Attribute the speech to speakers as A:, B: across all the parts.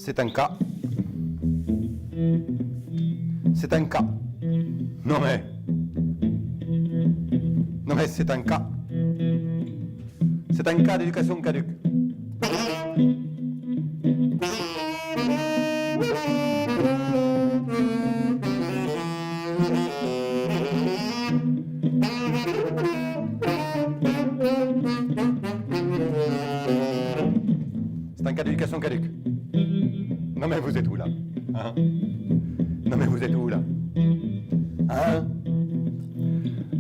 A: C'est un cas. C'est un cas. Non mais... Non mais c'est un cas. C'est un cas d'éducation caduque. C'est un cas d'éducation caduque. Non mais vous êtes où là, hein? Non mais vous êtes où là, hein?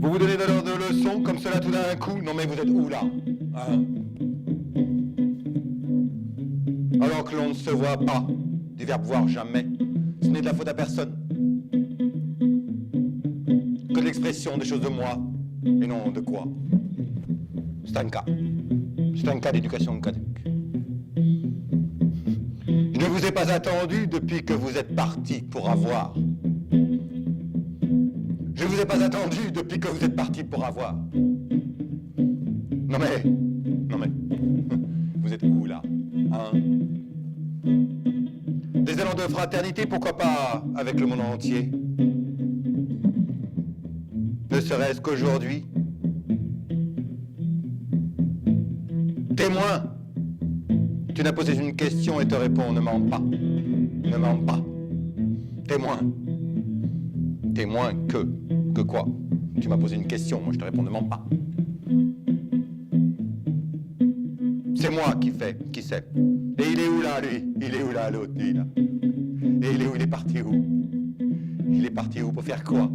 A: Vous vous donnez de leçons comme cela tout d'un coup. Non mais vous êtes où là, hein? Alors que l'on ne se voit pas, du verbe voir jamais, ce n'est de la faute à personne que de l'expression des choses de moi et non de quoi. C'est un cas. C'est un cas d'éducation caduque. Je ne vous ai pas attendu depuis que vous êtes parti pour avoir. Je ne vous ai pas attendu depuis que vous êtes parti pour avoir. Non mais, vous êtes où là, hein? Des élans de fraternité, pourquoi pas avec le monde entier? Ne serait-ce qu'aujourd'hui. Témoin, tu n'as posé une question et te réponds, ne mens pas. Ne mens pas. Témoin. Témoin que quoi? Tu m'as posé une question, moi je te réponds, ne mens pas. C'est moi qui sais. Et il est où là, lui? Il est où là, l'autre, lui, là? Et il est où? Il est parti où? Il est parti où? Pour faire quoi?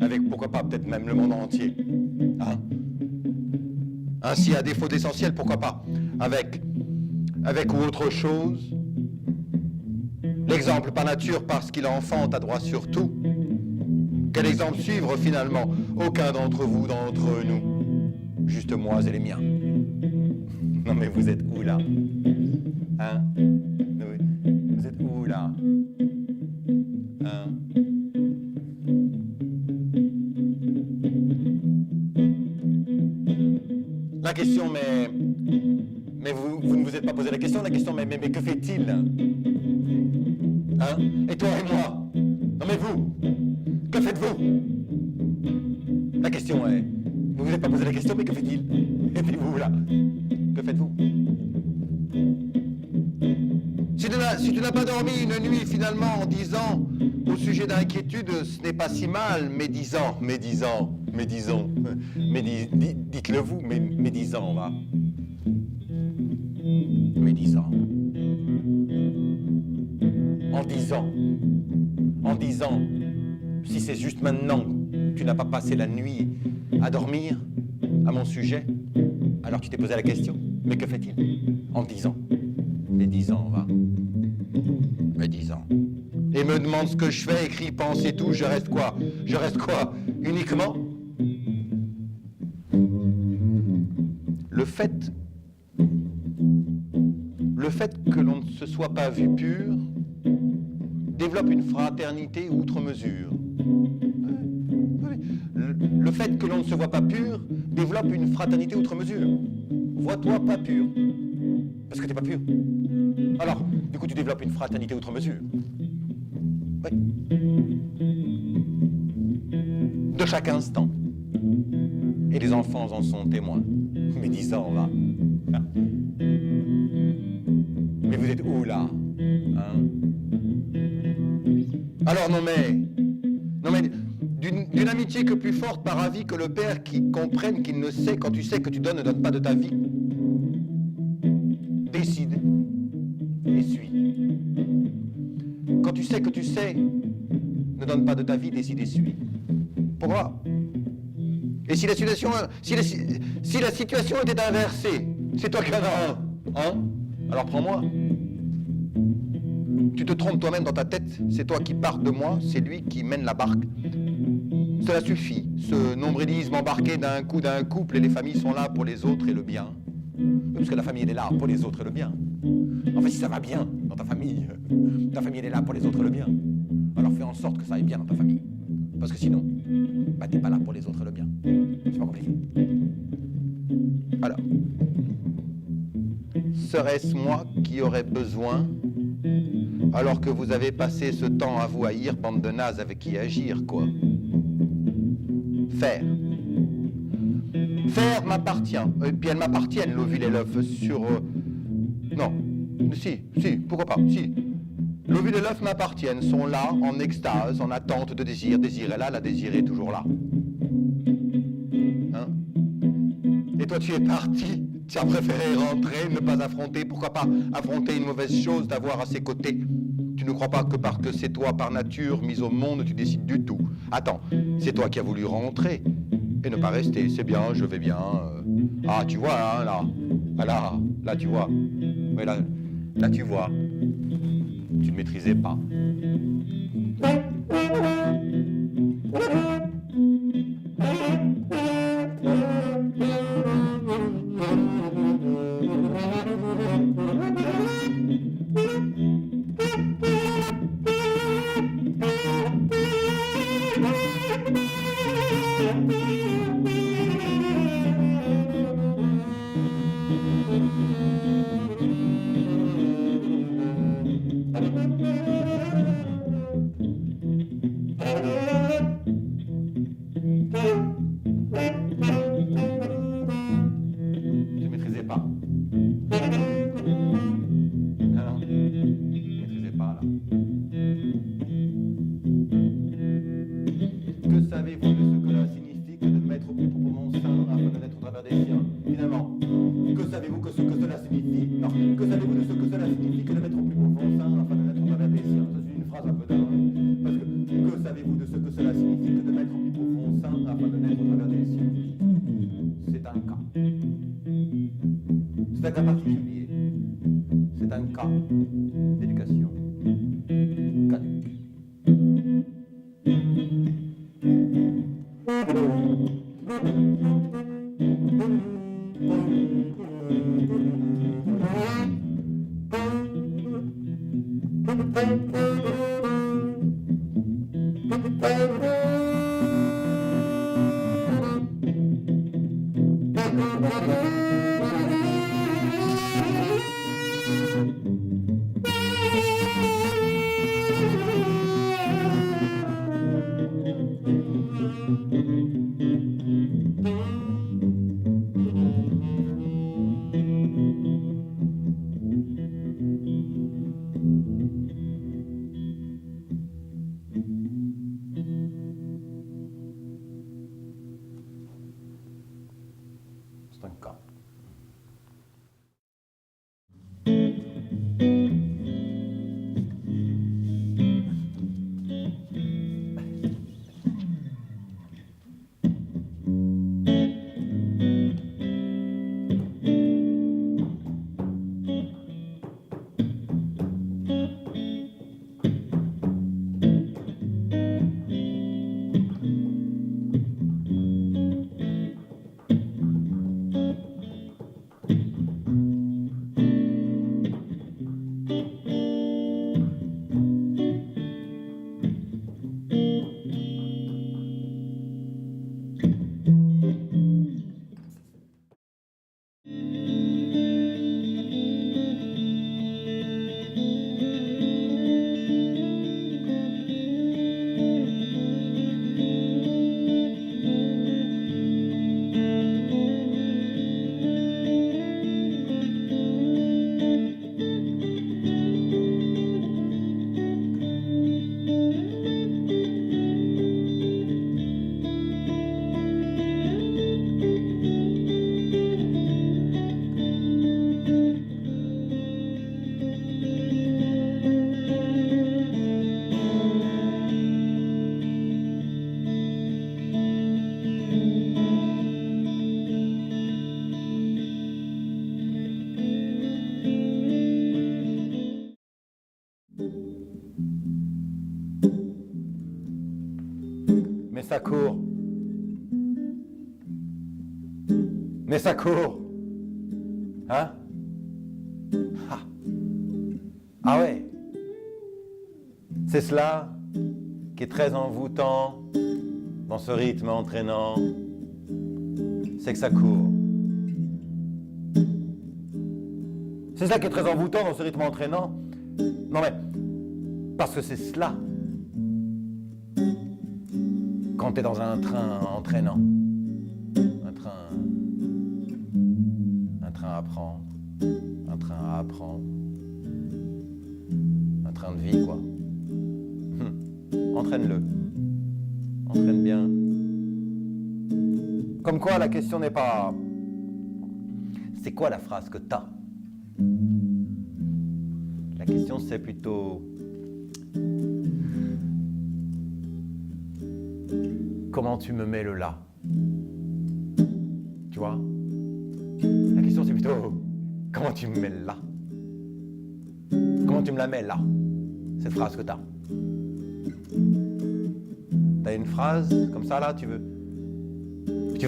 A: Avec, pourquoi pas, peut-être même le monde entier. Hein? Ainsi, à défaut d'essentiel, pourquoi pas? Avec ou autre chose. L'exemple par nature, parce qu'il enfante à droit sur tout. Quel exemple suivre finalement? Aucun d'entre vous, d'entre nous. Juste moi et les miens. Non mais vous êtes où là? Hein? Vous êtes où là? Hein? La question, mais vous ne vous êtes pas posé la question mais que fait-il? Hein? Et toi et moi? Non mais vous, que faites-vous? La question est, vous ne vous êtes pas posé la question, mais que fait-il? Et puis vous là, que faites-vous? Si tu n'as pas dormi une nuit finalement en disant au sujet d'inquiétude, ce n'est pas si mal, médisant, dites-le vous, médisant, va. Médisant. En disant, si c'est juste maintenant que tu n'as pas passé la nuit à dormir à mon sujet, alors tu t'es posé la question, mais que fait-il? En disant, médisant, va. Médisant. Et me demande ce que je fais, écrit, pense et tout, je reste quoi? Uniquement? Le fait que l'on ne se soit pas vu pur développe une fraternité outre mesure. Le fait que l'on ne se voit pas pur développe une fraternité outre mesure. Vois-toi pas pur, parce que t'es pas pur. Alors, du coup, tu développes une fraternité outre mesure. Oui. De chaque instant. Et les enfants en sont témoins. Médisant, va. Ah. Mais vous êtes où, là, hein? Alors, non mais d'une amitié que plus forte par avis que le père qui comprenne qu'il ne sait, quand tu sais que tu donnes, ne donne pas de ta vie. Décide et suis. Quand tu sais que tu sais, ne donne pas de ta vie, décide et suis. Pourquoi? Et si la situation était inversée, c'est toi qui en as un, hein? Alors prends-moi. Tu te trompes toi-même dans ta tête, c'est toi qui pars de moi, c'est lui qui mène la barque. Cela suffit, ce nombrilisme embarqué d'un coup d'un couple et les familles sont là pour les autres et le bien. Parce que la famille elle est là pour les autres et le bien. Enfin si ça va bien dans ta famille elle est là pour les autres et le bien. Alors fais en sorte que ça aille bien dans ta famille. Parce que sinon, t'es pas là pour les autres et le bien. C'est pas compliqué. Alors, serait-ce moi qui aurais besoin Alors que vous avez passé ce temps à vous haïr, bande de nazes avec qui agir, quoi. Faire. Faire m'appartient. Et puis elles m'appartiennent, l'ovule et l'œuf, sur... Non. Si, pourquoi pas, si. L'ovule et l'œuf m'appartiennent, sont là, en extase, en attente de désir. Désir est là, la désir est toujours là. Hein? Et toi, tu es parti. Tu as préféré rentrer, ne pas affronter. Pourquoi pas affronter une mauvaise chose, d'avoir à ses côtés? Tu ne crois pas que parce que c'est toi, par nature, mise au monde, tu décides du tout. Attends, c'est toi qui as voulu rentrer et ne pas rester. C'est bien, je vais bien. Ah, tu vois, hein, là. Ah, là, tu vois. Oui, là, tu vois. Tu ne maîtrisais pas. C'est un cas particulier. C'est un cas d'éducation caduque. C'est un cas. Mais ça court. Mais ça court. Hein? Ah. Ah ouais. C'est cela qui est très envoûtant dans ce rythme entraînant. C'est que ça court. C'est ça qui est très envoûtant dans ce rythme entraînant. Non mais, parce que c'est cela. Quand tu es dans un train entraînant, un train à prendre, un train à apprendre, un train de vie, quoi. Entraîne-le. Entraîne bien. Comme quoi, la question n'est pas... C'est quoi la phrase que t'as? La question, c'est plutôt... Comment tu me mets le là? Tu vois? La question, c'est plutôt... Comment tu me mets le là? Comment tu me la mets là? Cette phrase que t'as. T'as une phrase comme ça là, tu veux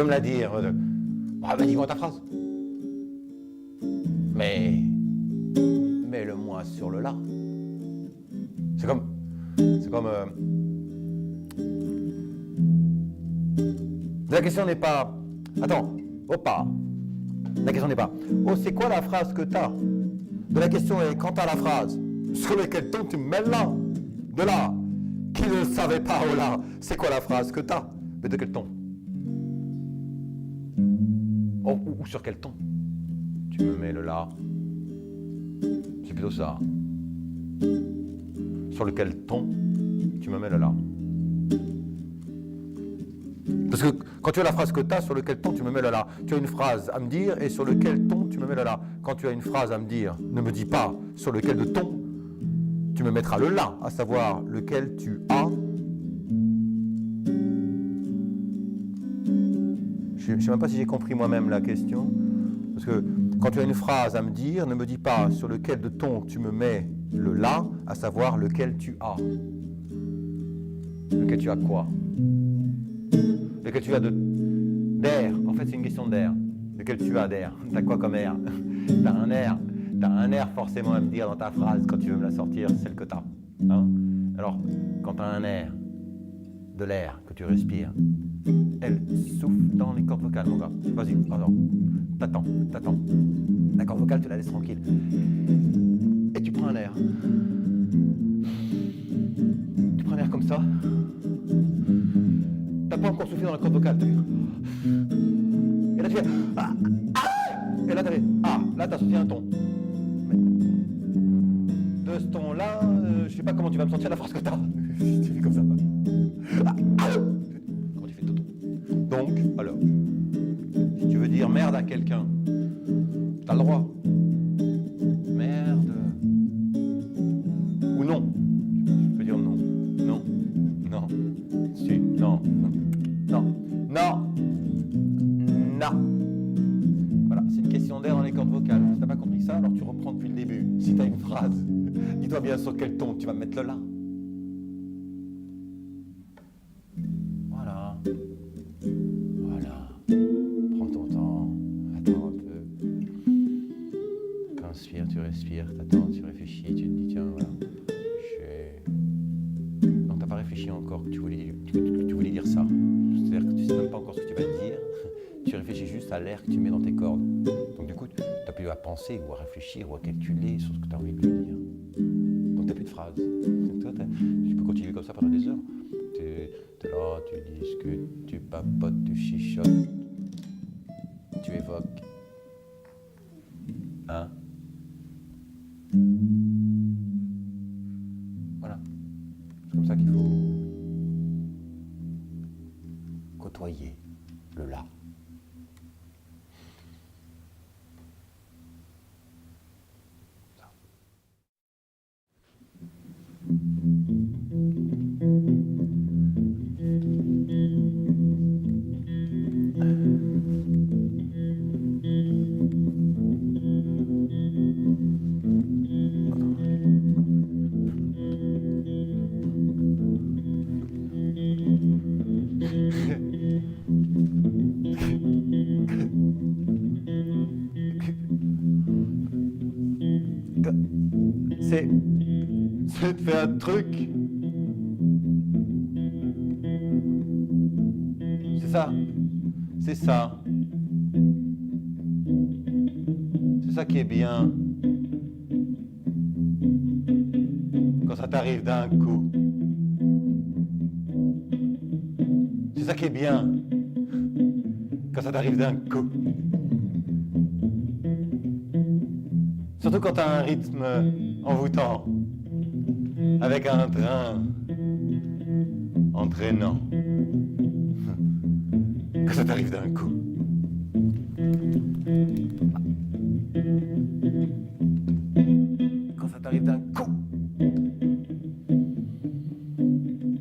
A: me la dire. Ah ben dis-moi ta phrase. Mais mets-le-moi sur le là. C'est comme la question n'est pas. Attends, pas. La question n'est pas. Oh, c'est quoi la phrase que t'as? De la question est quand t'as la phrase sur lequel ton tu me mets là, de là. Qui ne savait pas, oh là, c'est quoi la phrase que t'as? Mais de quel ton? Oh, ou sur quel ton? Tu me mets le là. C'est plutôt ça. Sur lequel ton tu me mets le là. Parce que quand tu as la phrase que t'as, sur lequel ton tu me mets le là. Tu as une phrase à me dire et sur lequel ton tu me mets le là. Quand tu as une phrase à me dire, ne me dis pas sur lequel de ton tu me mettras le là, à savoir lequel tu as. Je ne sais même pas si j'ai compris moi-même la question. Parce que quand tu as une phrase à me dire, ne me dis pas sur lequel de ton tu me mets le là, à savoir lequel tu as. Lequel tu as quoi? Lequel tu as d'air. En fait, c'est une question d'air. Lequel tu as d'air? T'as quoi comme air? T'as un air. T'as un air forcément à me dire dans ta phrase quand tu veux me la sortir, celle que t'as. Hein? Alors, quand t'as un air, de l'air que tu respires, elle souffle dans les cordes vocales, mon gars. Vas-y, pardon. T'attends. La corde vocale, tu la laisses tranquille. Et tu prends un air. Tu prends un air comme ça. T'as pas encore soufflé dans la corde vocale, t'as vu? Et là, tu fais... Et là, t'as fait... là, t'as soufflé un ton. De ce ton-là, je sais pas comment tu vas me sortir la phrase que t'as. Tu fais comme ça. Comment tu fais toto? Donc, alors, si tu veux dire merde à quelqu'un, t'as le droit. Merde. Ou non. Tu peux dire non. Non. Non. Si. Non. Non. Non. Non. Voilà, c'est une question d'air dans les cordes vocales. Si t'as pas compris ça, alors tu reprends depuis le début. Si t'as une phrase, dis-toi bien sur quel ton tu vas mettre le là. Voilà. Prends ton temps. Attends un peu. T'inspires, tu respires, t'attends, tu réfléchis, tu te dis tiens, voilà. Non, t'as pas réfléchi encore que tu voulais dire ça. C'est-à-dire que tu sais même pas encore ce que tu vas dire. Tu réfléchis juste à l'air que tu mets dans tes cordes. Donc du coup, tu n'as plus à penser ou à réfléchir ou à calculer sur ce que tu as envie de lui dire. Donc tu n'as plus de phrases. Tu peux continuer comme ça pendant des heures. Tu es là, tu discutes, tu papotes, tu chichotes, tu évoques. Hein? Voilà. C'est comme ça qu'il faut côtoyer le là. C'est de faire un truc. C'est ça. C'est ça. C'est ça qui est bien. quand ça t'arrive d'un coup. C'est ça qui est bien, quand ça t'arrive d'un coup. Surtout quand t'as un rythme envoûtant, avec un train entraînant. Quand ça t'arrive d'un coup. Quand ça t'arrive d'un coup,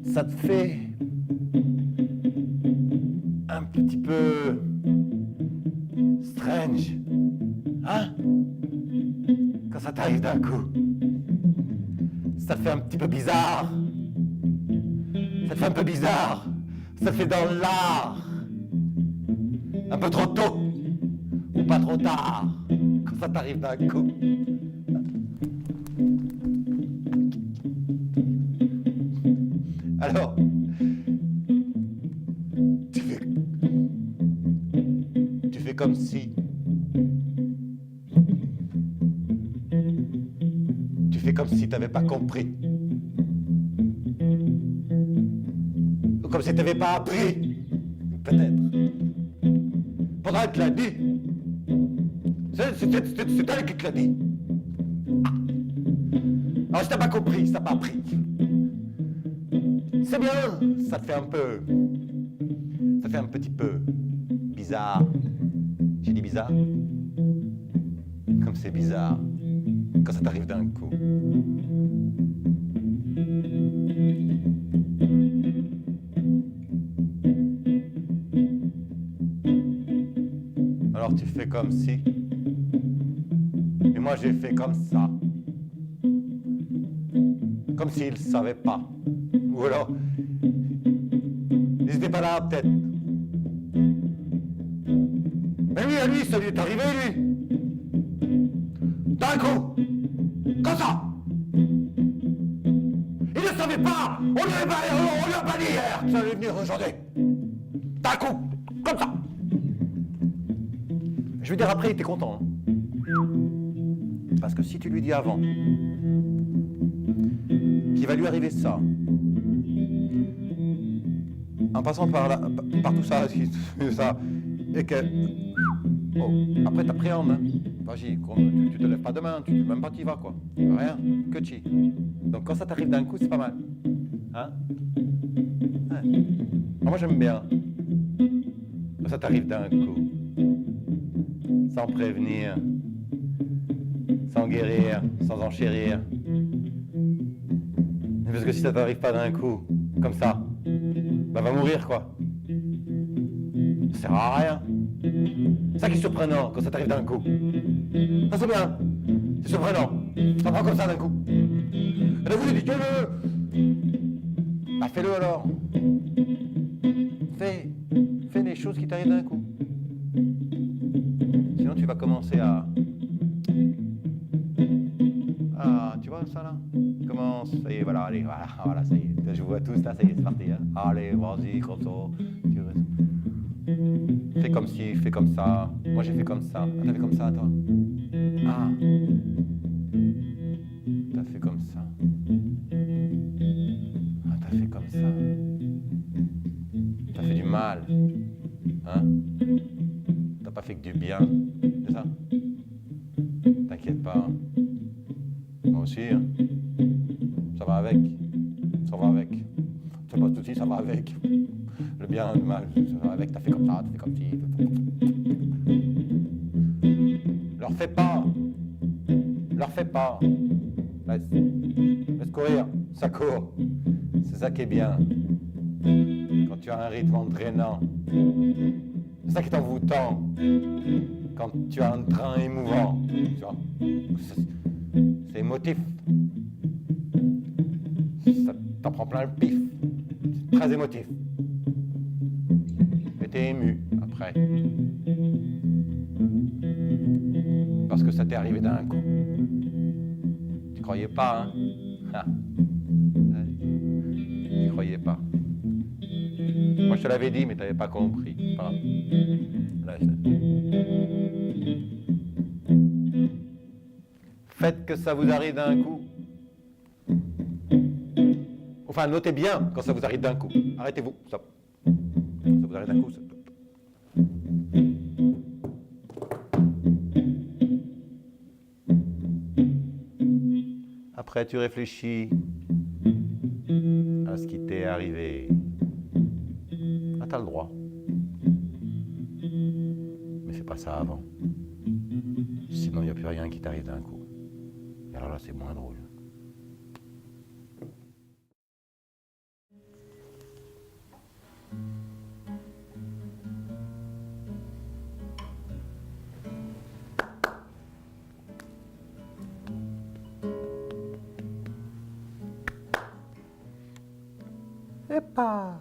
A: ça te fait un petit peu strange, hein? Quand ça t'arrive d'un coup, ça te fait un petit peu bizarre. Ça te fait un peu bizarre. Ça te fait dans l'art. Un peu trop tôt ou pas trop tard. Quand ça t'arrive d'un coup. Alors, tu fais comme si. Tu fais comme si t'avais pas compris. Ou comme si t'avais pas appris. Peut-être. Pendant qu'elle te l'a dit. C'est elle qui te l'a dit. Alors si t'as pas compris, si t'as pas appris. C'est bien, ça te fait un peu. Ça fait un petit peu bizarre. J'ai dit bizarre. Comme c'est bizarre quand ça t'arrive d'un coup. Alors tu fais comme si. Et moi j'ai fait comme ça. Comme s'il savait pas. Ou alors, ils étaient pas là peut-être. Mais lui, à lui, ça lui est arrivé, lui. D'un coup, comme ça. Il ne savait pas. On lui a pas dit hier que ça allait venir aujourd'hui. D'un coup, comme ça. Je veux dire, après, il était content. Hein. Parce que si tu lui dis avant qu'il va lui arriver ça, en passant par là, par tout ça, ça, et que... Oh, après t'appréhendes, hein. Vas-y, tu te lèves pas demain, même pas t'y vas, quoi. Rien, que tu. Donc quand ça t'arrive d'un coup, c'est pas mal. Hein? Ouais. Moi j'aime bien. Quand ça t'arrive d'un coup, sans prévenir, sans guérir, sans enchérir. Parce que si ça t'arrive pas d'un coup, comme ça, bah va mourir quoi. Ça sert à rien. C'est ça qui est surprenant quand ça t'arrive d'un coup. Ça c'est bien. C'est surprenant. Ça prend comme ça d'un coup. Et là vous dites fais-le. Bah fais-le alors. Fais les choses qui t'arrivent d'un coup. Sinon tu vas commencer à... Ah, tu vois ça là? Commence, ça y est, voilà, allez, voilà, ça y est. Je vous vois tous là, ça y est, c'est parti. Hein. Allez, vas-y, comme ça. Fais comme ci, fais comme ça. Moi j'ai fait comme ça. Ah, t'as fait comme ça, toi? Ah. T'as fait comme ça. Ah, t'as fait comme ça. T'as fait du mal. Hein? T'as pas fait que du bien. C'est ça? T'inquiète pas. Moi aussi, hein. Ça va avec. Ça va avec. C'est pas de soucis, ça va avec. Le bien, le mal, ça va avec. T'as fait comme ça, t'as fait comme ci. Leur fais pas. Leur fais pas. Laisse courir. Ça court. C'est ça qui est bien. Quand tu as un rythme entraînant. C'est ça qui est envoûtant. Quand tu as un train émouvant. Tu vois. C'est émotif. Ça t'en prend plein le pif. C'est très émotif. Et t'es ému après. Parce que ça t'est arrivé d'un coup. Tu croyais pas, hein? Ah. Tu croyais pas. Moi je te l'avais dit, mais t'avais pas compris. Pas grave. Là, faites que ça vous arrive d'un coup. Enfin, notez bien quand ça vous arrive d'un coup. Arrêtez-vous, stop. Quand ça vous arrive d'un coup, stop. Après, tu réfléchis à ce qui t'est arrivé. Ah, t'as le droit. Mais fais pas ça avant. Sinon, il n'y a plus rien qui t'arrive d'un coup. Et alors là, c'est moins drôle. Et pas.